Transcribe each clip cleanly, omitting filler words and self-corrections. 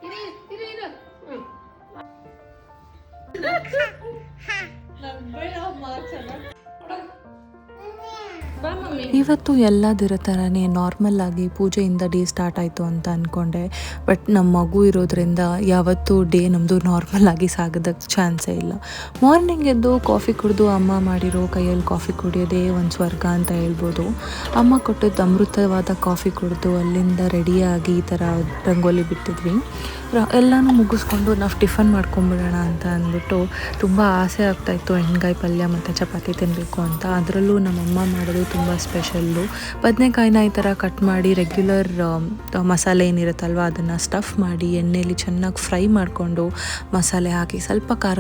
ಇರಿ ಇರಿ ಇರು. ಬಾ ಮಮ್ಮಿ. ಇವತ್ತು ಎಲ್ಲದಿರೋ ಥರನೇ ನಾರ್ಮಲ್ ಆಗಿ ಪೂಜೆಯಿಂದ ಡೇ ಸ್ಟಾರ್ಟ್ ಆಯಿತು ಅಂತ ಅಂದ್ಕೊಂಡೆ. ಬಟ್ ನಮ್ಮ ಮಗು ಇರೋದ್ರಿಂದ ಯಾವತ್ತೂ ಡೇ ನಮ್ಮದು ನಾರ್ಮಲ್ ಆಗಿ ಸಾಗೋದಕ್ಕೆ ಚಾನ್ಸೇ ಇಲ್ಲ. ಮಾರ್ನಿಂಗ್ ಎದ್ದು ಕಾಫಿ ಕುಡಿದು ಅಮ್ಮ ಮಾಡಿರೋ ಕೈಯಲ್ಲಿ ಕಾಫಿ ಕುಡಿಯೋದೇ ಒಂದು ಸ್ವರ್ಗ ಅಂತ ಹೇಳ್ಬೋದು. ಅಮ್ಮ ಕೊಟ್ಟಿದ್ದು ಅಮೃತವಾದ ಕಾಫಿ ಕುಡಿದು ಅಲ್ಲಿಂದ ರೆಡಿಯಾಗಿ ಈ ಥರ ರಂಗೋಲಿ ಬಿಟ್ಟಿದ್ವಿ. ಎಲ್ಲನೂ ಮುಗಿಸ್ಕೊಂಡು ನಾವು ಟಿಫನ್ ಮಾಡ್ಕೊಂಬಿಡೋಣ ಅಂತ ಅಂದ್ಬಿಟ್ಟು ತುಂಬ ಆಸೆ ಆಗ್ತಾಯಿತ್ತು ಎಣ್ಗಾಯಿ ಪಲ್ಯ ಮತ್ತು ಚಪಾತಿ ತಿನ್ನಬೇಕು ಅಂತ. ಅದರಲ್ಲೂ ನಮ್ಮಮ್ಮ ಮಾಡೋದು ತುಂಬ ಸ್ಪೆಷಲ್ಲು. ಬದನೆಕಾಯಿನ ಈ ಥರ ಕಟ್ ಮಾಡಿ ರೆಗ್ಯುಲರ್ ಮಸಾಲೆ ಏನಿರುತ್ತಲ್ವ ಅದನ್ನು ಸ್ಟಫ್ ಮಾಡಿ ಎಣ್ಣೆಯಲ್ಲಿ ಚೆನ್ನಾಗಿ ಫ್ರೈ ಮಾಡಿಕೊಂಡು ಮಸಾಲೆ ಹಾಕಿ ಸ್ವಲ್ಪ ಖಾರ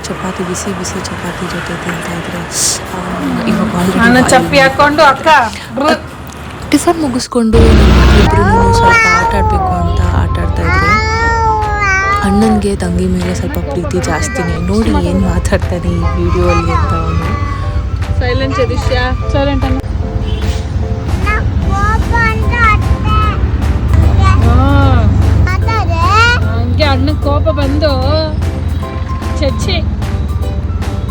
ಚಪಾತಿ ಬಿಸಿ ಬಿಸಿ ಚಪಾತಿ ಜೊತೆ ತಿಂತಾ ಇದ್ರೆ ಇವಾಗ ಟಿಫನ್ ಮುಗಿಸ್ಕೊಂಡು ಇಬ್ಬರು ಸ್ವಲ್ಪ ಆಟ ಆಡಬೇಕು ಅಂತ ಆಟ ಆಡ್ತಾಯಿದ್ರು. ಅಣ್ಣನಿಗೆ ತಂಗಿ ಮೇಲೆ ಸ್ವಲ್ಪ ಪ್ರೀತಿ ಜಾಸ್ತಿನೇ. ನೋಡಿ ಏನು ಮಾತಾಡ್ತಾನೆ ಈ ವಿಡಿಯೋಲ್ಲಿ ಅಂತ ಅವನು. ಸೈಲೆಂಟ್ ದಿಶ್ಯ ಸೈಲೆಂಟ್ ಅನ್ನ. ಹಂಗೆ ಅಣ್ಣಕ್ಕೆ ಕೋಪ ಬಂದು ಚಚ್ಚಿ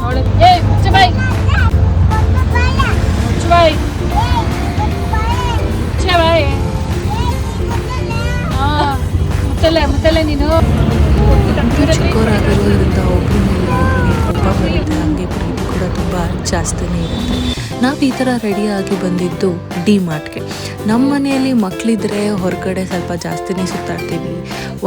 ಅವಳು ಏ ಮುಚ್ಚ ಬಾಯ್ ಮುಚ್ಚ ಬಾಯ್ ಮುಚ್ಚ ಬಾಯ್. ಮುತ್ತಲೆ ನೀನು ಚಿಕ್ಕವರಾಗಿರೋದ್ರಿಂದ ಒಬ್ಬರ ಮೇಲೆ ಒಬ್ಬರಿಗೆ ಕೋಪ ಬರುತ್ತೆ. ಹಂಗೆ ಪ್ರೀತಿ ಕೂಡ ತುಂಬ ಜಾಸ್ತಿನೇ ಇರುತ್ತೆ. ನಾವು ಈ ಥರ ರೆಡಿಯಾಗಿ ಬಂದಿದ್ದು ಡಿ-ಮಾರ್ಟ್ಗೆ. ನಮ್ಮ ಮನೆಯಲ್ಲಿ ಮಕ್ಕಳಿದ್ರೆ ಹೊರಗಡೆ ಸ್ವಲ್ಪ ಜಾಸ್ತಿನೇ ಸುತ್ತಾಡ್ತೀವಿ.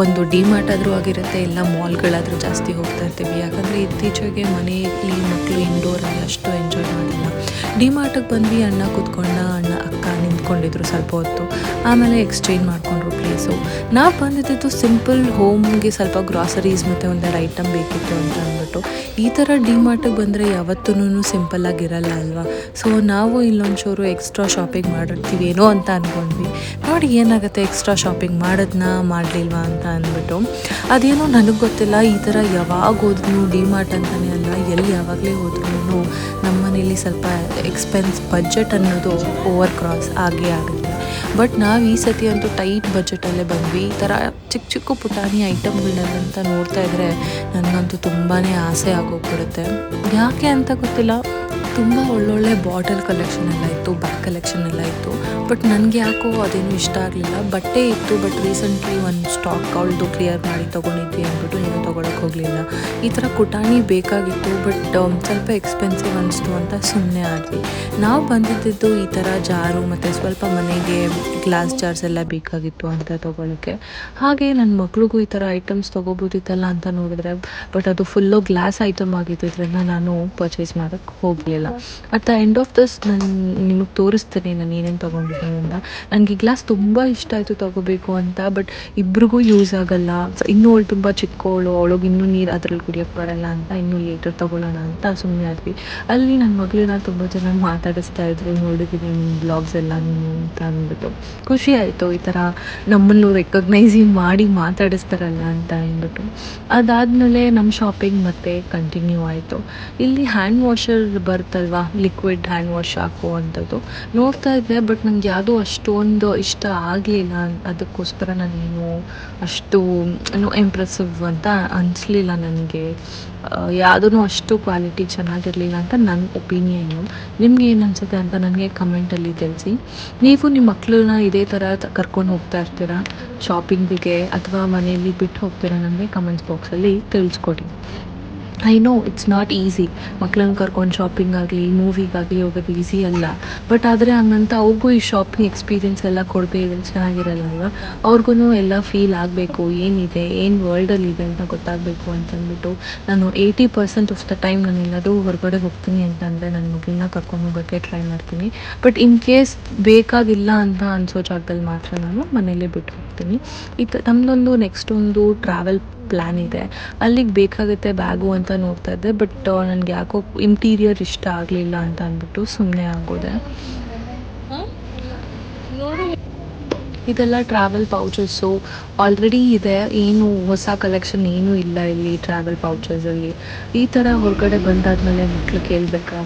ಒಂದು ಡಿ-ಮಾರ್ಟ್ ಆದರೂ ಆಗಿರುತ್ತೆ, ಇಲ್ಲ ಮಾಲ್ಗಳಾದರೂ ಜಾಸ್ತಿ ಹೋಗ್ತಾ ಇರ್ತೀವಿ. ಯಾಕಂದರೆ ಇತ್ತೀಚೆಗೆ ಮನೆಯಲ್ಲಿ ಮಕ್ಕಳು ಇಂಡೋರಲ್ಲಿ ಅಷ್ಟು ಎಂಜಾಯ್ ಮಾಡಿಲ್ಲ. ಡಿ-ಮಾರ್ಟಿಗೆ ಬಂದ್ವಿ. ಅಣ್ಣ ಕೂತ್ಕೊಂಡ, ಅಣ್ಣ ಅಕ್ಕ ನಿಂತ್ಕೊಂಡಿದ್ರು ಸ್ವಲ್ಪ ಹೊತ್ತು. ಆಮೇಲೆ ಎಕ್ಸ್ಚೇಂಜ್ ಮಾಡಿಕೊಂಡ್ರು ಪ್ಲೇಸು. ನಾವು ಬಂದಿದ್ದು ಸಿಂಪಲ್ ಹೋಮ್ಗೆ ಸ್ವಲ್ಪ ಗ್ರಾಸರೀಸ್ ಮತ್ತು ಒಂದೆರಡು ಐಟಮ್ ಬೇಕಿತ್ತು ಅಂತ ಅಂದ್ಬಿಟ್ಟು. ಈ ಥರ ಡಿ-ಮಾರ್ಟಿಗೆ ಬಂದರೆ ಯಾವತ್ತೂ ಸಿಂಪಲ್ಲಾಗಿರಲ್ಲ ಅಲ್ವಾ. ಸೊ ನಾವು ಇಲ್ಲೊಂಚೂರು ಎಕ್ಸ್ಟ್ರಾ ಶಾಪಿಂಗ್ ಮಾಡಿರ್ತೀವಿ ಏನೋ ಅಂತ ಅಂದ್ಕೊಂಡ್ವಿ. ನೋಡಿ ಏನಾಗುತ್ತೆ, ಎಕ್ಸ್ಟ್ರಾ ಶಾಪಿಂಗ್ ಮಾಡೋದನ್ನ ಮಾಡಲಿಲ್ವಾ ಅಂತ ಅಂದ್ಬಿಟ್ಟು. ಅದೇನೋ ನನಗೆ ಗೊತ್ತಿಲ್ಲ, ಈ ಥರ ಯಾವಾಗ ಹೋದ್ರೂ ಡಿ-ಮಾರ್ಟ್ ಅಂತಲೇ ಅಲ್ಲ, ಎಲ್ಲಿ ಯಾವಾಗಲೇ ಹೋದ್ರೂ ನಮ್ಮ ಮನೇಲಿ ಸ್ವಲ್ಪ ಬಡ್ಜೆಟ್ ಅನ್ನೋದು ಓವರ್ ಕ್ರಾಸ್ ಆಗೇ ಆಗುತ್ತೆ. ಬಟ್ ನಾವು ಈ ಸತಿ ಅಂತೂ ಟೈಟ್ ಬಜೆಟಲ್ಲೇ ಬಂದ್ವಿ. ಈ ಥರ ಚಿಕ್ಕ ಚಿಕ್ಕ ಪುಟಾಣಿ ಐಟಮ್ಗಳನ್ನೆಲ್ಲಂತ ನೋಡ್ತಾ ಇದ್ದರೆ ನನಗಂತೂ ತುಂಬಾ ಆಸೆ ಆಗೋಗ್ಬಿಡುತ್ತೆ. ಯಾಕೆ ಅಂತ ಗೊತ್ತಿಲ್ಲ. ತುಂಬ ಒಳ್ಳೊಳ್ಳೆ ಬಾಟಲ್ ಕಲೆಕ್ಷನ್ ಎಲ್ಲ ಇತ್ತು, ಬ್ಯಾಗ್ ಕಲೆಕ್ಷನ್ ಎಲ್ಲ ಇತ್ತು. ಬಟ್ ನನಗೆ ಯಾಕೋ ಅದೇನು ಇಷ್ಟ ಆಗಲಿಲ್ಲ. ಬಟ್ಟೆ ಇತ್ತು, ಬಟ್ ರೀಸೆಂಟ್ಲಿ ಒಂದು ಸ್ಟಾಕ್ ಅವಳದು ಕ್ಲಿಯರ್ ಮಾಡಿ ತೊಗೊಂಡಿದ್ವಿ ಅಂದ್ಬಿಟ್ಟು ಏನೂ ತೊಗೊಳಕ್ಕೆ ಹೋಗಲಿಲ್ಲ. ಈ ಥರ ಕುಟಾಣಿ ಬೇಕಾಗಿತ್ತು, ಬಟ್ ಸ್ವಲ್ಪ ಎಕ್ಸ್ಪೆನ್ಸಿವ್ ಅನಿಸ್ತು ಅಂತ ಸುಮ್ಮನೆ ಆದ್ವಿ. ನಾವು ಬಂದಿದ್ದು ಈ ಥರ ಜಾರು ಮತ್ತು ಸ್ವಲ್ಪ ಮನೆಗೆ ಗ್ಲಾಸ್ ಜಾರ್ಸ್ ಎಲ್ಲ ಬೇಕಾಗಿತ್ತು ಅಂತ ತೊಗೊಳಕ್ಕೆ. ಹಾಗೆ ನನ್ನ ಮಗಳಿಗೂ ಈ ಥರ ಐಟಮ್ಸ್ ತೊಗೋಬೋದಿತ್ತಲ್ಲ ಅಂತ ನೋಡಿದ್ರೆ, ಬಟ್ ಅದು ಫುಲ್ಲು ಗ್ಲಾಸ್ ಐಟಮ್ ಆಗಿದ್ದರಿಂದ ನಾನು ಪರ್ಚೇಸ್ ಮಾಡೋಕ್ಕೆ ಹೋಗಲಿಲ್ಲ. At the end of this ನಾನು ನಿಮಗೆ ತೋರಿಸ್ತೇನೆ ನಾನು ಏನೇನು ತೊಗೊಂಡಿದ್ದೀನಿ ಅಂತ. ನನಗೆ ಗ್ಲಾಸ್ ತುಂಬ ಇಷ್ಟ ಆಯಿತು ತೊಗೋಬೇಕು ಅಂತ, ಬಟ್ ಇಬ್ರಿಗೂ ಯೂಸ್ ಆಗಲ್ಲ. ಇನ್ನೂ ಅವಳು ತುಂಬ ಚಿಕ್ಕವಳು, ಅವಳಿಗೆ ಇನ್ನೂ ನೀರು ಅದರಲ್ಲಿ ಕುಡಿಯೋಕ್ಕೆ ಬರಲ್ಲ ಅಂತ ಇನ್ನೂ ಲೇಟರ್ ತೊಗೊಳ್ಳೋಣ ಅಂತ ಸುಮ್ಮನೆ ಆದ್ವಿ. ಅಲ್ಲಿ ನನ್ನ ಮಗಳನ್ನ ತುಂಬ ಜನ ಮಾತಾಡಿಸ್ತಾ ಇದ್ರು, ನೋಡಿದ್ದೀನಿ ನಿಮ್ಮ ಬ್ಲಾಗ್ಸ್ ಎಲ್ಲ ನೀವು ಅಂತ ಅಂದ್ಬಿಟ್ಟು. ಖುಷಿ ಆಯಿತು, ಈ ಥರ ನಮ್ಮನ್ನು ರೆಕಗ್ನೈಸ್ ಮಾಡಿ ಮಾತಾಡಿಸ್ತಾರಲ್ಲ ಅಂತ ಅಂದ್ಬಿಟ್ಟು. ಅದಾದಮೇಲೆ ನಮ್ಮ ಶಾಪಿಂಗ್ ಮತ್ತೆ ಕಂಟಿನ್ಯೂ ಆಯಿತು. ಇಲ್ಲಿ ಹ್ಯಾಂಡ್ ವಾಷರ್ ಬರುತ್ತಲ್ವಾ, ಲಿಕ್ವಿಡ್ ಹ್ಯಾಂಡ್ ವಾಶ್ ಹಾಕುವಂಥದ್ದು ನೋಡ್ತಾ ಇದ್ದೆ. ಬಟ್ ನನಗೆ ಯಾವುದೂ ಅಷ್ಟೊಂದು ಇಷ್ಟ ಆಗಲಿಲ್ಲ. ಅದಕ್ಕೋಸ್ಕರ ನಾನೇನು ಅಷ್ಟು ಇಂಪ್ರೆಸಿವ್ ಅಂತ ಅನಿಸ್ಲಿಲ್ಲ ನನಗೆ. ಯಾವುದೂ ಅಷ್ಟು ಕ್ವಾಲಿಟಿ ಚೆನ್ನಾಗಿರಲಿಲ್ಲ ಅಂತ ನನ್ನ ಒಪಿನಿಯನ್ನು. ನಿಮ್ಗೆ ಏನು ಅನಿಸುತ್ತೆ ಅಂತ ನನಗೆ ಕಮೆಂಟಲ್ಲಿ ತಿಳಿಸಿ. ನೀವು ನಿಮ್ಮ ಮಕ್ಕಳನ್ನ ಇದೇ ಥರ ಕರ್ಕೊಂಡು ಹೋಗ್ತಾ ಇರ್ತೀರಾ ಶಾಪಿಂಗಿಗೆ, ಅಥವಾ ಮನೆಯಲ್ಲಿ ಬಿಟ್ಟು ಹೋಗ್ತೀರಾ? ನನಗೆ ಕಮೆಂಟ್ಸ್ ಬಾಕ್ಸಲ್ಲಿ ತಿಳಿಸ್ಕೊಡಿ. I know it's not easy. ಮಕ್ಕಳನ್ನ ಕರ್ಕೊಂಡು ಶಾಪಿಂಗ್ ಆಗಲಿ ಮೂವಿಗಾಗಲಿ ಹೋಗೋದು ಈಸಿ ಅಲ್ಲ. ಬಟ್ ಆದರೆ ಹಂಗಂತ ಅವ್ರಿಗೂ ಈ ಶಾಪಿಂಗ್ ಎಕ್ಸ್ಪೀರಿಯೆನ್ಸ್ ಎಲ್ಲ ಕೊಡಬೇಕು, ಚೆನ್ನಾಗಿರಲ್ಲ. ಅವ್ರಿಗೂ ಎಲ್ಲ ಫೀಲ್ ಆಗಬೇಕು, ಏನಿದೆ ಏನು ವರ್ಲ್ಡಲ್ಲಿದೆ ಅಂತ ಗೊತ್ತಾಗಬೇಕು ಅಂತಂದ್ಬಿಟ್ಟು ನಾನು 80% ಆಫ್ ದ ಟೈಮ್ ನಾನು ಎಲ್ಲಾದರೂ ಹೊರಗಡೆ ಹೋಗ್ತೀನಿ ಅಂತಂದರೆ ನನ್ನ ಮಗಳನ್ನ ಕರ್ಕೊಂಡು ಹೋಗೋಕ್ಕೆ ಟ್ರೈ ಮಾಡ್ತೀನಿ. ಬಟ್ ಇನ್ ಕೇಸ್ ಬೇಕಾಗಿಲ್ಲ ಅಂತ ಅನಿಸೋ ಜಾಗದಲ್ಲಿ ಮಾತ್ರ ನಾನು ಮನೇಲೇ ಬಿಟ್ಟು ಹೋಗ್ತೀನಿ. ನಮ್ಮದೊಂದು ನೆಕ್ಸ್ಟ್ ಒಂದು ಟ್ರಾವೆಲ್ ಪ್ಲ್ಯಾನ್ ಇದೆ. ಅಲ್ಲಿಗೆ ಬೇಕಾಗುತ್ತೆ ಬ್ಯಾಗು ಅಂತ ನೋಡ್ತಾ ಇದ್ದೆ. ಬಟ್ ನನಗೆ ಯಾಕೋ ಇಂಟೀರಿಯರ್ ಇಷ್ಟ ಆಗಲಿಲ್ಲ ಅಂತ ಅಂದ್ಬಿಟ್ಟು ಸುಮ್ಮನೆ ಆಗೋದೆ. ಇದೆಲ್ಲ ಟ್ರಾವೆಲ್ ಪೌಚಸ್ಸು ಆಲ್ರೆಡಿ ಇದೆ, ಏನು ಹೊಸ ಕಲೆಕ್ಷನ್ ಏನೂ ಇಲ್ಲ ಇಲ್ಲಿ ಟ್ರಾವೆಲ್ ಪೌಚಸಲ್ಲಿ. ಈ ಥರ ಹೊರಗಡೆ ಬಂದಾದಮೇಲೆ ಮಕ್ಕಳು ಕೇಳಬೇಕಾ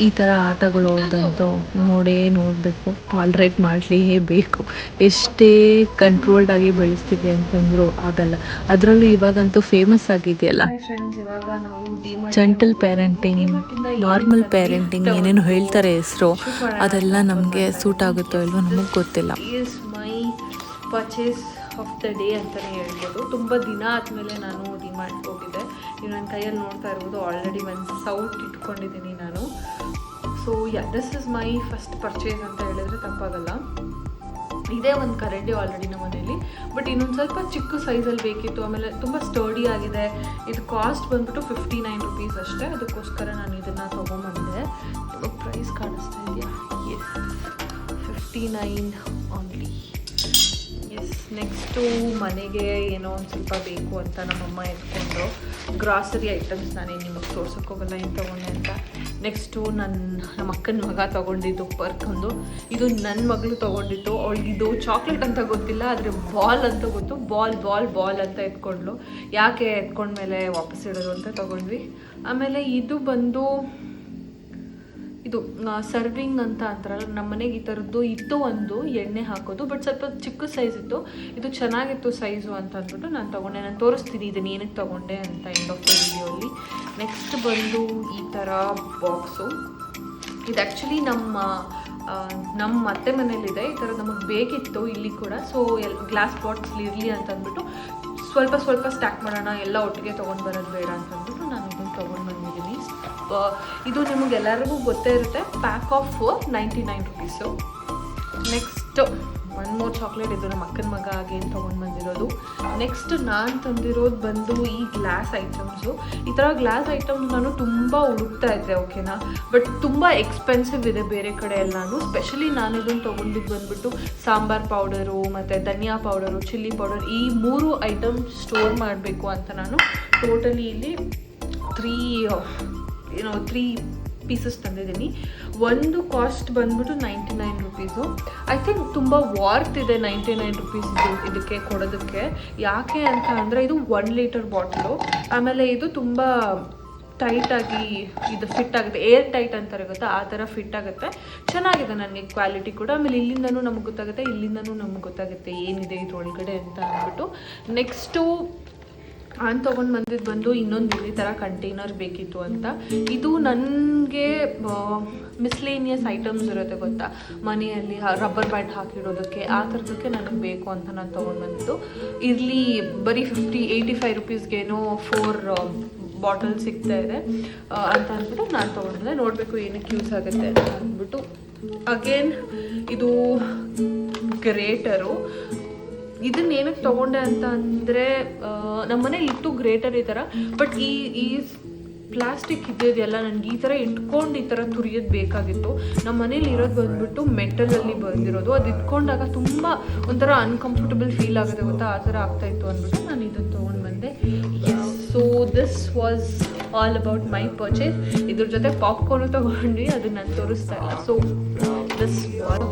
ಈ ಥರ ಆಟಗಳಂತೂ ನೋಡಬೇಕು, ಟಾಲ್ರೇಟ್ ಮಾಡಲೇಬೇಕು. ಎಷ್ಟೇ ಕಂಟ್ರೋಲ್ಡಾಗಿ ಬೆಳೆಸ್ತೀವಿ ಅಂತಂದರೂ ಆಗಲ್ಲ. ಅದರಲ್ಲೂ ಇವಾಗಂತೂ ಫೇಮಸ್ ಆಗಿದೆಯಲ್ಲ ಫ್ರೆಂಡ್ಸ್, ಇವಾಗ ನಾವು ಜೆಂಟಲ್ ಪೇರೆಂಟಿಂಗ್, ನಾರ್ಮಲ್ ಪೇರೆಂಟಿಂಗ್ ಏನೇನು ಹೇಳ್ತಾರೆ ಹೆಸರು, ಅದೆಲ್ಲ ನಮಗೆ ಸೂಟ್ ಆಗುತ್ತೋ ಇಲ್ವೋ ನಮಗೆ ಗೊತ್ತಿಲ್ಲ. Is my purchase of the day ಅಂತಲೇ ಹೇಳ್ಬೋದು. ತುಂಬ ದಿನ ಆದಮೇಲೆ ನಾನು ಡಿಮಾರ್ಟ್ಗೆ ಹೋಗಿದ್ದೆ. ನೀವು ನನ್ನ ಕೈಯಲ್ಲಿ ನೋಡ್ತಾ ಇರ್ಬೋದು, ಆಲ್ರೆಡಿ ಒಂದು ಸೌಟ್ ಇಟ್ಕೊಂಡಿದ್ದೀನಿ ನಾನು. So this is my first purchase ಅಂತ ಹೇಳಿದ್ರೆ ತಪ್ಪಾಗಲ್ಲ. ಇದೇ ಒಂದು ಕರಡಿ ಆಲ್ರೆಡಿ ನಮ್ಮ ಮನೇಲಿ, ಬಟ್ ಇನ್ನೊಂದು ಸ್ವಲ್ಪ ಚಿಕ್ಕ ಸೈಜಲ್ಲಿ ಬೇಕಿತ್ತು. ಆಮೇಲೆ ತುಂಬ ಸ್ಟರ್ಡಿ ಆಗಿದೆ. ಇದು ಕಾಸ್ಟ್ ಬಂದ್ಬಿಟ್ಟು 59 ರುಪೀಸ್ ಅಷ್ಟೇ. ಅದಕ್ಕೋಸ್ಕರ ನಾನು ಇದನ್ನು ತೊಗೊಂಬಂದೆ. ಇವಾಗ ಪ್ರೈಸ್ ಕಾಣಿಸ್ತಾ ಇದೆಯಾ? S, 59 only. ಎಸ್, ನೆಕ್ಸ್ಟು ಮನೆಗೆ ಏನೋ ಒಂದು ಸ್ವಲ್ಪ ಬೇಕು ಅಂತ ನಮ್ಮಮ್ಮ ಎತ್ಕೊಂಡು ಗ್ರಾಸರಿ ಐಟಮ್ಸ್ ನಾನೇನು ನಿಮಗೆ ತೋರ್ಸೋಕ್ಕೋಗಲ್ಲ ಏನು ತೊಗೊಂಡೆ ಅಂತ. ನೆಕ್ಸ್ಟು ನಮ್ಮ ಅಕ್ಕನ ಮಗ ತೊಗೊಂಡಿದ್ದು ಪರ್ಕೊಂದು. ಇದು ನನ್ನ ಮಗಳು ತೊಗೊಂಡಿತ್ತು. ಅವಳಿಗಿದು ಚಾಕ್ಲೇಟ್ ಅಂತ ಗೊತ್ತಿಲ್ಲ, ಆದರೆ ಬಾಲ್ ಅಂತ ಗೊತ್ತು. ಬಾಲ್ ಅಂತ ಎತ್ಕೊಂಡ್ಲು. ಯಾಕೆ ಎತ್ಕೊಂಡ್ಮೇಲೆ ವಾಪಸ್ ಇಡೋದು ಅಂತ ತೊಗೊಂಡ್ವಿ. ಆಮೇಲೆ ಇದು ಬಂದು ಇದು ಸರ್ವಿಂಗ್ ಅಂತ ಅಂತಾರಲ್ಲ, ನಮ್ಮ ಮನೆಗೆ ಈ ಥರದ್ದು ಇತ್ತು ಒಂದು ಎಣ್ಣೆ ಹಾಕೋದು, ಬಟ್ ಸ್ವಲ್ಪ ಚಿಕ್ಕ ಸೈಜ್ ಇತ್ತು. ಇದು ಚೆನ್ನಾಗಿತ್ತು ಸೈಜು ಅಂತ ಅಂದ್ಬಿಟ್ಟು ನಾನು ತೊಗೊಂಡೆ. ನಾನು ತೋರಿಸ್ತೀನಿ ಇದನ್ನು ಏನಕ್ಕೆ ತೊಗೊಂಡೆ ಅಂತ ಎಂಡ್ ಆಫ್ ದ ವಿಡಿಯೋಲಿ. ನೆಕ್ಸ್ಟ್ ಬಂದು ಈ ಥರ ಬಾಕ್ಸು. ಇದು ಆ್ಯಕ್ಚುಲಿ ನಮ್ಮ ಅತ್ತೆ ಮನೇಲಿದೆ. ಈ ಥರ ನಮಗೆ ಬೇಕಿತ್ತು ಇಲ್ಲಿ ಕೂಡ. ಸೊ ಗ್ಲಾಸ್ ಬಾಟ್ಸ್ ಇರಲಿ ಅಂತ ಅಂದ್ಬಿಟ್ಟು ಸ್ವಲ್ಪ ಸ್ಟ್ಯಾಕ್ ಮಾಡೋಣ, ಎಲ್ಲ ಒಟ್ಟಿಗೆ ತೊಗೊಂಡು ಬರೋದು ಬೇಡ ಅಂತಂದ್ಬಿಟ್ಟು ನಾನು ಇದನ್ನು ತೊಗೊಂಡು ಬಂದಿದ್ದೀನಿ. ಇದು ನಿಮಗೆಲ್ಲರಿಗೂ ಗೊತ್ತೇ ಇರುತ್ತೆ, pack of 99 rupees. Next one more chocolate. ಇದು ನಮ್ಮ ಅಕ್ಕನ ಮಗ ಆಗಿ ಏನು ತೊಗೊಂಡು ಬಂದಿರೋದು. ನೆಕ್ಸ್ಟ್ ನಾನು ತಂದಿರೋದು ಬಂದು ಈ ಗ್ಲಾಸ್ ಐಟಮ್ಸು. ಈ ಥರ ಗ್ಲಾಸ್ ಐಟಮ್ಸ್ ನಾನು ತುಂಬ ಹುಡುಕ್ತಾ ಇದ್ದೆ, ಓಕೆನಾ, ಬಟ್ ತುಂಬ ಎಕ್ಸ್ಪೆನ್ಸಿವ್ ಇದೆ ಬೇರೆ ಕಡೆ ಎಲ್ಲಾನು. ಸ್ಪೆಷಲಿ ನಾನು ಇದನ್ನು ತೊಗೊಂಡಿದ್ದು ಬಂದುಬಿಟ್ಟು ಸಾಂಬಾರ್ ಪೌಡರು ಮತ್ತು ಧನಿಯಾ ಪೌಡರು, ಚಿಲ್ಲಿ ಪೌಡರ್, ಈ 3 ಐಟಮ್ ಸ್ಟೋರ್ ಮಾಡಬೇಕು ಅಂತ ನಾನು ಟೋಟಲಿ ಇಲ್ಲಿ 3 ಪೀಸಸ್ ತಂದಿದ್ದೀನಿ. ಒಂದು ಕಾಸ್ಟ್ ಬಂದ್ಬಿಟ್ಟು 99 ರುಪೀಸು. ಐ ಥಿಂಕ್ ತುಂಬ ವಾರ್ತ್ ಇದೆ 99 ರುಪೀಸ್ ಇದಕ್ಕೆ ಕೊಡೋದಕ್ಕೆ. ಯಾಕೆ ಅಂತ ಅಂದರೆ ಇದು 1 ಲೀಟರ್ ಬಾಟ್ಲು. ಆಮೇಲೆ ಇದು ತುಂಬ ಟೈಟಾಗಿ ಇದು ಫಿಟ್ ಆಗುತ್ತೆ, ಏರ್ ಟೈಟ್ ಅಂತಾರೆ ಗೊತ್ತಾ, ಆ ಥರ ಫಿಟ್ ಆಗುತ್ತೆ. ಚೆನ್ನಾಗಿದೆ ನನಗೆ ಕ್ವಾಲಿಟಿ ಕೂಡ. ಆಮೇಲೆ ಇಲ್ಲಿಂದನೂ ನಮಗೆ ಗೊತ್ತಾಗುತ್ತೆ ಏನಿದೆ ಇದ್ರೊಳಗಡೆ ಅಂತ ಅಂದ್ಬಿಟ್ಟು. ನೆಕ್ಸ್ಟು ನಾನು ತೊಗೊಂಡು ಬಂದಿದ್ದು ಬಂದು ಇನ್ನೊಂದು ಈ ಥರ ಕಂಟೈನರ್ ಬೇಕಿತ್ತು ಅಂತ. ಇದು ನನಗೆ ಮಿಸ್ಲೇನಿಯಸ್ ಐಟಮ್ಸ್ ಇರುತ್ತೆ ಗೊತ್ತಾ, ಮನೆಯಲ್ಲಿ ರಬ್ಬರ್ ಬ್ಯಾಂಡ್ ಹಾಕಿಡೋದಕ್ಕೆ, ಆ ಥರದಕ್ಕೆ ನನಗೆ ಬೇಕು ಅಂತ ನಾನು ತೊಗೊಂಡು ಬಂದಿದ್ದು. ಇಲ್ಲಿ ಬರೀ 85 ರುಪೀಸ್ಗೇನೋ 4 ಬಾಟಲ್ ಸಿಗ್ತಾ ಇದೆ ಅಂತ ಅಂದ್ಬಿಟ್ಟು ನಾನು ತೊಗೊಂಡಿದ್ದೆ. ನೋಡಬೇಕು ಏನಕ್ಕೆ ಯೂಸ್ ಆಗುತ್ತೆ ಅಂತ ಅಂದ್ಬಿಟ್ಟು. ಅಗೇನ್ ಇದು ಗ್ರೇಟರು. ಇದನ್ನ ಏನಕ್ಕೆ ತೊಗೊಂಡೆ ಅಂತ ಅಂದರೆ ನಮ್ಮ ಮನೇಲಿ ಇತ್ತು ಗ್ರೇಟರ್ ಈ ಥರ, ಬಟ್ ಈ ಪ್ಲಾಸ್ಟಿಕ್ ಇದೆಯಲ್ಲ, ನನಗೆ ಈ ಥರ ಇಟ್ಕೊಂಡು ಈ ಥರ ತುರಿಯೋದು ಬೇಕಾಗಿತ್ತು. ನಮ್ಮ ಮನೇಲಿ ಇರೋದು ಬಂದ್ಬಿಟ್ಟು ಮೆಟಲಲ್ಲಿ ಬಂದಿರೋದು. ಅದು ಇಟ್ಕೊಂಡಾಗ ತುಂಬ ಒಂಥರ ಅನ್ಕಂಫರ್ಟಬಲ್ ಫೀಲ್ ಆಗುತ್ತೆ ಗೊತ್ತಾ, ಆ ಥರ ಆಗ್ತಾಯಿತ್ತು ಅಂದ್ಬಿಟ್ಟು ನಾನು ಇದನ್ನು ತೊಗೊಂಡು ಬಂದೆ. So this was all about my purchase. ಇದ್ರ ಜೊತೆ ಪಾಪ್ಕಾರ್ನು ತೊಗೊಂಡ್ವಿ, ಅದನ್ನ ನಾನು ತೋರಿಸ್ತಾ ಇಲ್ಲ. ಸೊ ದಿಸ್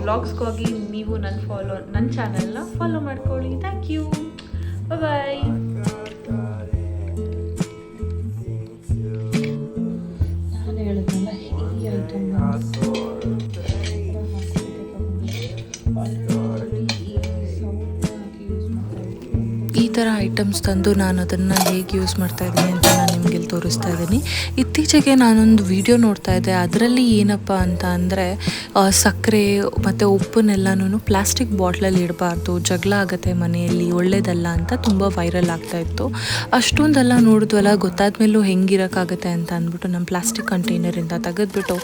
ವ್ಲಾಗ್ಸ್ಗಾಗಿ ನೀವು ನನ್ನ ಚಾನಲ್ನ ಫಾಲೋ ಮಾಡ್ಕೊಳ್ಳಿ. ಥ್ಯಾಂಕ್ ಯು, ಬಾಯ್. ನಾನು ಹೇಳಿದ್ನಲ್ಲ ಈ ಐಟಮ್ ಈ ಥರ ಐಟಮ್ಸ್ ತಂದು ನಾನು ಅದನ್ನು ಹೇಗೆ ಯೂಸ್ ಮಾಡ್ತಾ ಇದ್ದೀನಿ ಅಂತ ನಾನು ನಿಮಗೆ ತೋರಿಸ್ತಾ ಇದ್ದೀನಿ. ಇತ್ತೀಚೆಗೆ ನಾನೊಂದು ವಿಡಿಯೋ ನೋಡ್ತಾ ಇದ್ದೆ. ಅದರಲ್ಲಿ ಏನಪ್ಪ ಅಂತ ಅಂದರೆ ಸಕ್ಕರೆ ಮತ್ತು ಉಪ್ಪನ್ನೆಲ್ಲನೂ ಪ್ಲಾಸ್ಟಿಕ್ ಬಾಟ್ಲಲ್ಲಿ ಇಡಬಾರ್ದು, ಜಗಳ ಆಗುತ್ತೆ ಮನೆಯಲ್ಲಿ, ಒಳ್ಳೇದಲ್ಲ ಅಂತ ತುಂಬ ವೈರಲ್ ಆಗ್ತಾಯಿತ್ತು. ಅಷ್ಟೊಂದೆಲ್ಲ ನೋಡಿದ್ವಲ್ಲ, ಗೊತ್ತಾದ್ಮೇಲೂ ಹೆಂಗಿರೋಕ್ಕಾಗುತ್ತೆ ಅಂತ ಅಂದ್ಬಿಟ್ಟು ನಮ್ಮ ಪ್ಲಾಸ್ಟಿಕ್ ಕಂಟೈನರಿಂದ ತೆಗೆದ್ಬಿಟ್ಟು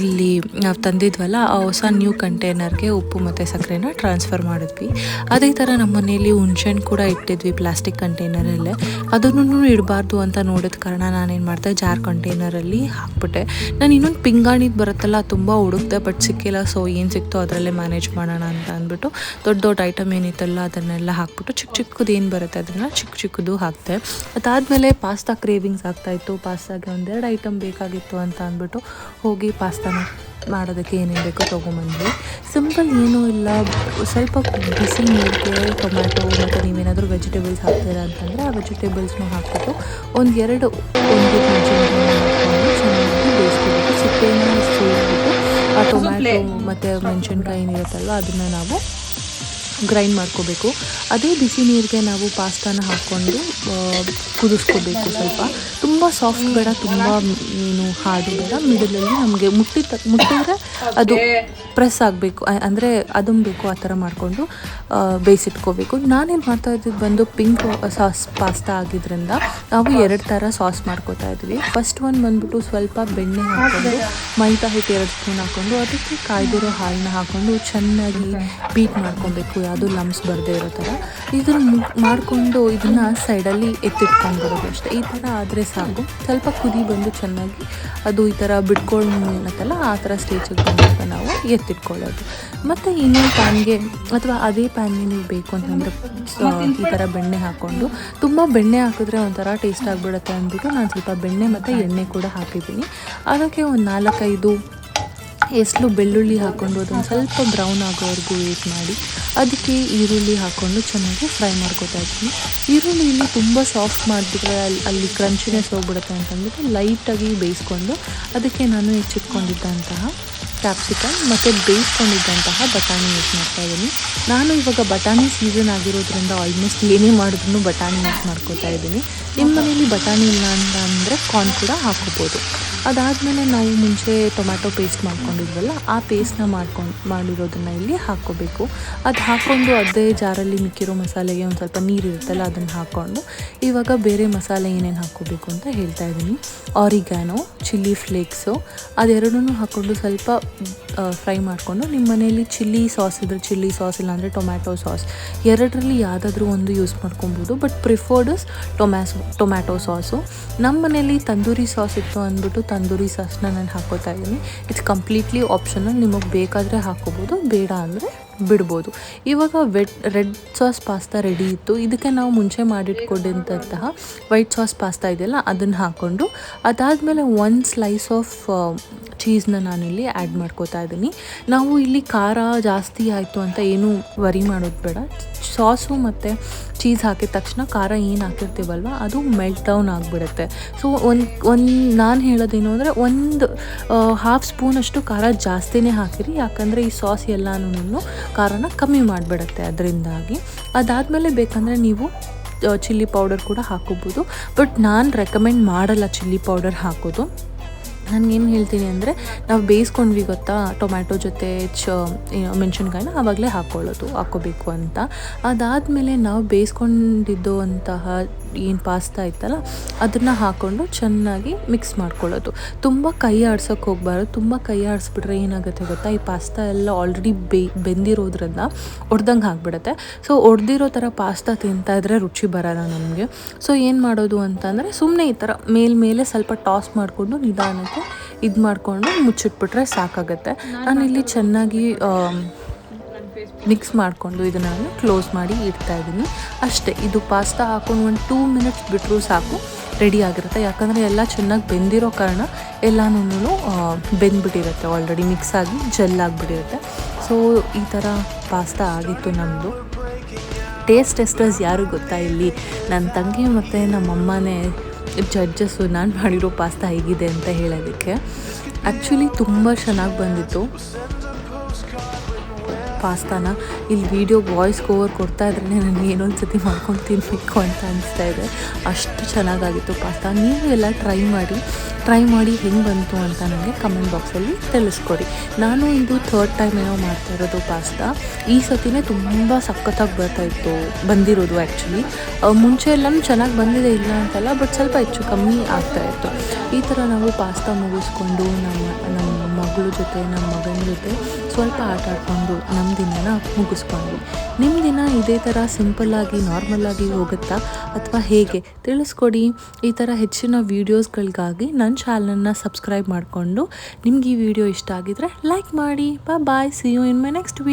ಇಲ್ಲಿ ನಾವು ತಂದಿದ್ವಲ್ಲ ಆ ಹೊಸ ನ್ಯೂ ಕಂಟೈನರ್ಗೆ ಉಪ್ಪು ಮತ್ತು ಸಕ್ಕರೆನ ಟ್ರಾನ್ಸ್ಫರ್ ಮಾಡಿದ್ವಿ. ಅದೇ ಥರ ನಮ್ಮ ಮನೆಯಲ್ಲಿ ಹುಣ್ಸೆಹಣ್ಣು ಕೂಡ ಇಟ್ಟಿದ್ವಿ ಪ್ಲಾಸ್ಟಿಕ್ ಕಂಟೈನರಲ್ಲೇ. ಅದನ್ನು ಇಡಬಾರ್ದು ಅಂತ ನೋಡಿದ ಕಾರಣ ನಾನೇನು ಮಾಡಿದೆ, ಜಾರ್ ಕಂಟೈನರಲ್ಲಿ ಹಾಕ್ಬಿಟ್ಟೆ. ನಾನು ಇನ್ನೊಂದು ಪಿಂಗಾಣಿದು ಬರುತ್ತಲ್ಲ, ತುಂಬ ಹುಡುಕ್ದೆ ಬಟ್ ಸಿಕ್ಕಿಲ್ಲ. ಸೊ ಏನು ಸಿಕ್ತೋ ಅದರಲ್ಲೇ ಮ್ಯಾನೇಜ್ ಮಾಡೋಣ ಅಂತ ಅಂದ್ಬಿಟ್ಟು ದೊಡ್ಡ ಐಟಮ್ ಏನಿತ್ತಲ್ಲ ಅದನ್ನೆಲ್ಲ ಹಾಕ್ಬಿಟ್ಟು ಚಿಕ್ಕದು ಏನು ಬರುತ್ತೆ ಅದನ್ನು ಚಿಕ್ಕದು ಹಾಕ್ತೆ. ಅದಾದಮೇಲೆ ಪಾಸ್ತಾ ಕ್ರೇವಿಂಗ್ಸ್ ಆಗ್ತಾಯಿತ್ತು. ಪಾಸ್ತಾಗೆ 1-2 ಐಟಮ್ ಬೇಕಾಗಿತ್ತು ಅಂತ ಅಂದ್ಬಿಟ್ಟು ಹೋಗಿ ಪಾಸ್ತಾನ ಮಾಡೋದಕ್ಕೆ ಏನೇನು ಬೇಕೋ ತೊಗೊಂಬಂದ್ವಿ. ಸಿಂಪಲ್ ಏನೂ ಇಲ್ಲ, ಸ್ವಲ್ಪ ಬಿಸಿ ನೀರಿಗೆ ಟೊಮ್ಯಾಟೊ ಮತ್ತು ನೀವೇನಾದರೂ ವೆಜಿಟೇಬಲ್ಸ್ ಹಾಕ್ತೀರಾ ಅಂತಂದರೆ ಆ ವೆಜಿಟೇಬಲ್ಸ್ನ ಹಾಕ್ಬಿಟ್ಟು 1-2 ಮೆಣಸಿನಕಾಯಿ ಹಾಕ್ಕೊಂಡು ಚೆನ್ನಾಗಿ ಬೇಯಿಸ್ಕೊಬೇಕು. ಸಿಪ್ಪೆನ ಆ ಟೊಮ್ಯಾಟೊ ಮತ್ತು ಮೆಣಸಿನ್ಕಾಯಿ ಏನಿರುತ್ತಲ್ವ ಅದನ್ನು ನಾವು ಗ್ರೈಂಡ್ ಮಾಡ್ಕೋಬೇಕು. ಅದೇ ಬಿಸಿ ನೀರಿಗೆ ನಾವು ಪಾಸ್ತಾನ ಹಾಕ್ಕೊಂಡು ಕುದಿಸ್ಕೋಬೇಕು. ಸ್ವಲ್ಪ ತುಂಬ ಸಾಫ್ಟ್ ಬೇಡ, ತುಂಬ ಏನು ಹಾರ್ಡ್ ಬೇಡ, ಮಿಡಲಲ್ಲಿ ನಮಗೆ ಮುಟ್ಟಿದ್ರೆ ಅದು ಪ್ರೆಸ್ ಆಗಬೇಕು, ಅಂದರೆ ಅದುಂಬೇಕು, ಆ ಥರ ಮಾಡಿಕೊಂಡು ಬೇಯಿಸಿಟ್ಕೋಬೇಕು. ನಾನೇನು ಮಾಡ್ತಾ ಇದ್ದಿದ್ದು ಬಂದು ಪಿಂಕ್ ಸಾಸ್ ಪಾಸ್ತಾ ಆಗಿದ್ದರಿಂದ ನಾವು 2 ಥರ ಸಾಸ್ ಮಾಡ್ಕೋತಾ ಇದ್ವಿ. ಫಸ್ಟ್ ಒಂದು ಬಂದ್ಬಿಟ್ಟು ಸ್ವಲ್ಪ ಬೆಣ್ಣೆ ಹಾಕ್ಕೊಂಡು ಮೈದಾ ಹಿಟ್ಟು 2 ಸ್ಪೂನ್ ಹಾಕ್ಕೊಂಡು ಅದಕ್ಕೆ ಕಾಯ್ದಿರೋ ಹಾಲನ್ನ ಹಾಕ್ಕೊಂಡು ಚೆನ್ನಾಗಿ ಬೀಟ್ ಮಾಡ್ಕೊಬೇಕು, ಯಾವುದೂ ಲಮ್ಸ್ ಬರದೇ ಇರೋ ಥರ. ಇದನ್ನು ಮಾಡಿಕೊಂಡು ಇದನ್ನು ಸೈಡಲ್ಲಿ ಎತ್ತಿಟ್ಕೊಂಡ್ಬಿಡೋದು ಅಷ್ಟೇ. ಈ ಥರ ಆದರೆ ಸಾಕು. ಸ್ವಲ್ಪ ಕುದಿ ಬಂದು ಚೆನ್ನಾಗಿ ಅದು ಈ ಥರ ಬಿಟ್ಕೊಳ್ಳುತ್ತಲ್ಲ, ಆ ಥರ ಸ್ಟೇಜಿಗೆ ಬಂದಾಗ ನಾವು ಎತ್ತಿಟ್ಕೊಳ್ಳೋದು. ಮತ್ತು ಇನ್ನೊಂದು ಪ್ಯಾನ್ಗೆ ಅಥವಾ ಅದೇ ಪ್ಯಾನ್ಗೆ ನೀವು ಬೇಕು ಅಂತಂದರೆ ಈ ಥರ ಬೆಣ್ಣೆ ಹಾಕ್ಕೊಂಡು, ತುಂಬ ಬೆಣ್ಣೆ ಹಾಕಿದ್ರೆ ಒಂಥರ ಟೇಸ್ಟ್ ಆಗಿಬಿಡುತ್ತೆ ಅಂದ್ಬಿಟ್ಟು ನಾನು ಸ್ವಲ್ಪ ಬೆಣ್ಣೆ ಮತ್ತು ಎಣ್ಣೆ ಕೂಡ ಹಾಕಿದ್ದೀನಿ. ಅದಕ್ಕೆ ಒಂದು 4-5 ಎಸ್ಲು ಬೆಳ್ಳುಳ್ಳಿ ಹಾಕ್ಕೊಂಡು ಅದನ್ನು ಸ್ವಲ್ಪ ಬ್ರೌನ್ ಆಗೋವರೆಗೂ ವೇಟ್ ಮಾಡಿ ಅದಕ್ಕೆ ಈರುಳ್ಳಿ ಹಾಕ್ಕೊಂಡು ಚೆನ್ನಾಗಿ ಫ್ರೈ ಮಾಡ್ಕೊತಾ ಇದ್ದೀನಿ. ಈರುಳ್ಳಿಯಲ್ಲಿ ತುಂಬ ಸಾಫ್ಟ್ ಮಾಡಿಬಿಟ್ರೆ ಅಲ್ಲಿ ಕ್ರಂಚಿನೆಸ್ ಹೋಗ್ಬಿಡುತ್ತೆ ಅಂತಂದ್ಬಿಟ್ಟು ಲೈಟಾಗಿ ಬೇಯಿಸ್ಕೊಂಡು ಅದಕ್ಕೆ ನಾನು ಹೆಚ್ಚಿಟ್ಕೊಂಡಿದ್ದಂತಹ ಕ್ಯಾಪ್ಸಿಕಮ್ ಮತ್ತು ಬೇಯಿಸ್ಕೊಂಡಿದ್ದಂತಹ ಬಟಾಣಿ ಯೂಸ್ ಮಾಡ್ತಾಯಿದ್ದೀನಿ. ನಾನು ಇವಾಗ ಬಟಾಣಿ ಸೀಸನ್ ಆಗಿರೋದ್ರಿಂದ ಆಲ್ಮೋಸ್ಟ್ ಏನೇ ಮಾಡಿದ್ರೂ ಬಟಾಣಿ ಯೂಸ್ ಮಾಡ್ಕೋತಾ ಇದ್ದೀನಿ. ನಿಮ್ಮ ಮನೇಲಿ ಬಟಾಣಿ ಇಲ್ಲ ಅಂತ ಅಂದರೆ ಕಾರ್ನ್ ಕೂಡ ಹಾಕ್ಕೋಬೋದು. ಅದಾದಮೇಲೆ ನಾವು ಮುಂಚೆ ಟೊಮ್ಯಾಟೊ ಪೇಸ್ಟ್ ಮಾಡ್ಕೊಂಡಿದ್ವಲ್ಲ, ಆ ಪೇಸ್ಟ್ನ ಮಾಡಿರೋದನ್ನು ಇಲ್ಲಿ ಹಾಕ್ಕೋಬೇಕು. ಅದು ಹಾಕ್ಕೊಂಡು ಅದೇ ಜಾರಲ್ಲಿ ಮಿಕ್ಕಿರೋ ಮಸಾಲೆಗೆ ಒಂದು ಸ್ವಲ್ಪ ನೀರು ಇರುತ್ತಲ್ಲ ಅದನ್ನು ಹಾಕ್ಕೊಂಡು ಇವಾಗ ಬೇರೆ ಮಸಾಲೆ ಏನೇನು ಹಾಕ್ಕೋಬೇಕು ಅಂತ ಹೇಳ್ತಾ ಇದ್ದೀನಿ. ಆರಿಗ್ಯಾನೋ, ಚಿಲ್ಲಿ ಫ್ಲೇಕ್ಸು ಅದೆರಡನ್ನೂ ಹಾಕ್ಕೊಂಡು ಸ್ವಲ್ಪ ಫ್ರೈ ಮಾಡಿಕೊಂಡು, ನಿಮ್ಮ ಮನೆಯಲ್ಲಿ ಚಿಲ್ಲಿ ಸಾಸ್ ಇದ್ದರೆ ಚಿಲ್ಲಿ ಸಾಸ್, ಇಲ್ಲಾಂದರೆ ಟೊಮ್ಯಾಟೊ ಸಾಸ್, ಎರಡರಲ್ಲಿ ಯಾವುದಾದ್ರೂ ಒಂದು ಯೂಸ್ ಮಾಡ್ಕೊಬೋದು. But preferred is tomato sauce. ನಮ್ಮ ಮನೇಲಿ ತಂದೂರಿ ಸಾಸ್ ಇತ್ತು ಅಂದ್ಬಿಟ್ಟು ತಂದೂರಿ ಸಾಸ್ನ ನಾನು ಹಾಕ್ಕೋತಾ ಇದ್ದೀನಿ. ಇಟ್ಸ್ ಕಂಪ್ಲೀಟ್ಲಿ ಆಪ್ಷನಲ್, ನಿಮಗೆ ಬೇಕಾದರೆ ಹಾಕ್ಕೋಬೋದು, ಬೇಡ ಅಂದರೆ ಬಿಡ್ಬೋದು. ಇವಾಗ ರೆಡ್ ಸಾಸ್ ಪಾಸ್ತಾ ರೆಡಿ ಇತ್ತು. ಇದಕ್ಕೆ ನಾವು ಮುಂಚೆ ಮಾಡಿಟ್ಕೊಂಡಿದ್ದಂತಹ ವೈಟ್ ಸಾಸ್ ಪಾಸ್ತಾ ಇದೆಯಲ್ಲ ಅದನ್ನು ಹಾಕ್ಕೊಂಡು ಅದಾದಮೇಲೆ 1 ಸ್ಲೈಸ್ ಆಫ್ ಚೀಸ್ನ ನಾನಿಲ್ಲಿ ಆ್ಯಡ್ ಮಾಡ್ಕೋತಾ ಇದ್ದೀನಿ. ನಾವು ಇಲ್ಲಿ ಖಾರ ಜಾಸ್ತಿ ಆಯಿತು ಅಂತ ಏನೂ ವರಿ ಮಾಡೋದು ಬೇಡ. ಸಾಸು ಮತ್ತು ಚೀಸ್ ಹಾಕಿದ ತಕ್ಷಣ ಖಾರ ಏನು ಹಾಕಿರ್ತೀವಲ್ವ ಅದು ಮೆಲ್ಟ್ ಡೌನ್ ಆಗಿಬಿಡುತ್ತೆ. ಸೊ ನಾನು ಹೇಳೋದೇನು ಅಂದರೆ 1/2 ಸ್ಪೂನಷ್ಟು ಖಾರ ಜಾಸ್ತಿನೇ ಹಾಕಿರಿ, ಯಾಕಂದರೆ ಈ ಸಾಸ್ ಎಲ್ಲನೂ ಖಾರನ ಕಮ್ಮಿ ಮಾಡಿಬಿಡುತ್ತೆ. ಅದರಿಂದಾಗಿ ಅದಾದಮೇಲೆ ಬೇಕಂದರೆ ನೀವು ಚಿಲ್ಲಿ ಪೌಡರ್ ಕೂಡ ಹಾಕೋಬೋದು. ಬಟ್ ನಾನು ರೆಕಮೆಂಡ್ ಮಾಡಲ್ಲ ಚಿಲ್ಲಿ ಪೌಡರ್ ಹಾಕೋದು. ನಾನೇನು ಹೇಳ್ತೀನಿ ಅಂದರೆ ನಾವು ಬೇಯಿಸ್ಕೊಂಡ್ವಿ ಗೊತ್ತಾ ಟೊಮ್ಯಾಟೊ ಜೊತೆ ಮೆಣಸಿನ್ಕಾಯಿನ ಆವಾಗಲೇ ಹಾಕ್ಕೋಬೇಕು ಅಂತ. ಅದಾದಮೇಲೆ ನಾವು ಬೇಯಿಸ್ಕೊಂಡಿದ್ದು ಅಂತಹ ಏನು ಪಾಸ್ತಾ ಇತ್ತಲ್ಲ ಅದನ್ನು ಹಾಕ್ಕೊಂಡು ಚೆನ್ನಾಗಿ ಮಿಕ್ಸ್ ಮಾಡ್ಕೊಳ್ಳೋದು. ತುಂಬ ಕೈ ಆಡ್ಸೋಕ್ಕೆ ಹೋಗಬಾರ್ದು. ತುಂಬ ಕೈ ಆಡಿಸ್ಬಿಟ್ರೆ ಏನಾಗುತ್ತೆ ಗೊತ್ತಾ, ಈ ಪಾಸ್ತಾ ಎಲ್ಲ ಆಲ್ರೆಡಿ ಬೆಂದಿರೋದ್ರಿಂದ ಒಡ್ದಂಗೆ ಆಗಿಬಿಡುತ್ತೆ. ಸೊ ಒಡೆದಿರೋ ಥರ ಪಾಸ್ತಾ ತಿಂತಾ ಇದ್ರೆ ರುಚಿ ಬರೋಲ್ಲ ನಮಗೆ. ಸೊ ಏನು ಮಾಡೋದು ಅಂತಂದರೆ ಸುಮ್ಮನೆ ಈ ಥರ ಮೇಲೆ ಸ್ವಲ್ಪ ಟಾಸ್ ಮಾಡಿಕೊಂಡು ನಿಧಾನಕ್ಕೆ ಇದು ಮಾಡಿಕೊಂಡು ಮುಚ್ಚಿಟ್ಬಿಟ್ರೆ ಸಾಕಾಗುತ್ತೆ. ನಾನಿಲ್ಲಿ ಚೆನ್ನಾಗಿ ಮಿಕ್ಸ್ ಮಾಡಿಕೊಂಡು ಇದನ್ನು ನಾನು ಕ್ಲೋಸ್ ಮಾಡಿ ಇಡ್ತಾ ಇದ್ದೀನಿ ಅಷ್ಟೇ. ಇದು ಪಾಸ್ತಾ ಹಾಕೊಂಡು ಒಂದು 2 ಮಿನಿಟ್ಸ್ ಬಿಟ್ಟರೂ ಸಾಕು, ರೆಡಿ ಆಗಿರುತ್ತೆ. ಯಾಕಂದರೆ ಎಲ್ಲ ಚೆನ್ನಾಗಿ ಬೆಂದಿರೋ ಕಾರಣ ಎಲ್ಲನೂ ಬೆಂದ್ಬಿಟ್ಟಿರುತ್ತೆ, ಆಲ್ರೆಡಿ ಮಿಕ್ಸ್ ಆಗಿ ಜೆಲ್ ಆಗಿಬಿಟ್ಟಿರುತ್ತೆ. ಸೊ ಈ ಥರ ಪಾಸ್ತಾ ಆಗಿತ್ತು ನಮ್ಮದು. ಟೇಸ್ಟ್ ಟೆಸ್ಟರ್ಸ್ ಯಾರು ಗೊತ್ತಾ ಇಲ್ಲಿ ನನ್ನ ತಂಗಿ ಮತ್ತು ನಮ್ಮಮ್ಮನೇ ಜಡ್ಜಸ್ಸು ನಾನು ಮಾಡಿರೋ ಪಾಸ್ತಾ ಹೇಗಿದೆ ಅಂತ ಹೇಳೋದಕ್ಕೆ. ಆ್ಯಕ್ಚುಲಿ ತುಂಬ ಚೆನ್ನಾಗಿ ಬಂದಿತ್ತು ಪಾಸ್ತಾನ. ಇಲ್ಲಿ ವೀಡಿಯೋ ವಾಯ್ಸ್ ಓವರ್ ಕೊಡ್ತಾ ಇದ್ರೇ ನನಗೆ ಏನೊಂದು ಸತಿ ಮಾಡ್ಕೊಂಡು ತಿನ್ನಬೇಕು ಅಂತ ಅನಿಸ್ತಾ ಇದೆ, ಅಷ್ಟು ಚೆನ್ನಾಗಾಗಿತ್ತು ಪಾಸ್ತಾ. ನೀವು ಎಲ್ಲ ಟ್ರೈ ಮಾಡಿ ಹೆಂಗೆ ಬಂತು ಅಂತ ನನಗೆ ಕಮೆಂಟ್ ಬಾಕ್ಸಲ್ಲಿ ತಿಳಿಸ್ಕೊಡಿ. ನಾನು ಇದು 3rd ಟೈಮ್ ಏನೋ ಮಾಡ್ತಾ ಇರೋದು ಪಾಸ್ತಾ. ಈ ಸತಿನೇ ತುಂಬ ಸಖತ್ತಾಗಿ ಬಂದಿರೋದು. ಆ್ಯಕ್ಚುಲಿ ಮುಂಚೆ ಎಲ್ಲನೂ ಚೆನ್ನಾಗಿ ಬಂದಿದೆ, ಇಲ್ಲ ಅಂತಲ್ಲ, ಬಟ್ ಸ್ವಲ್ಪ ಹೆಚ್ಚು ಕಮ್ಮಿ ಆಗ್ತಾಯಿತ್ತು. ಈ ಥರ ನಾವು ಪಾಸ್ತಾ ಮುಗಿಸ್ಕೊಂಡು ನಮ್ಮ ಮಗಳ ಜೊತೆ ನಮ್ಮ ಮಗನ ಜೊತೆ ಸ್ವಲ್ಪ ಆಟ ಆಡಿಕೊಂಡು ನಮ್ಮ ದಿನನ ಮುಗಿಸ್ಕೊಂಡ್ವಿ. ನಿಮ್ಮ ದಿನ ಇದೇ ಥರ ಸಿಂಪಲ್ಲಾಗಿ ನಾರ್ಮಲಾಗಿ ಹೋಗುತ್ತಾ ಅಥವಾ ಹೇಗೆ ತಿಳಿಸ್ಕೊಡಿ. ಈ ಥರ ಹೆಚ್ಚಿನ ವೀಡಿಯೋಸ್ಗಳಿಗಾಗಿ ನನ್ನ ಚಾನಲನ್ನು ಸಬ್ಸ್ಕ್ರೈಬ್ ಮಾಡಿಕೊಂಡು ನಿಮ್ಗೆ ಈ ವಿಡಿಯೋ ಇಷ್ಟ ಆಗಿದ್ರೆ ಲೈಕ್ ಮಾಡಿ. Bye, see you in my next video.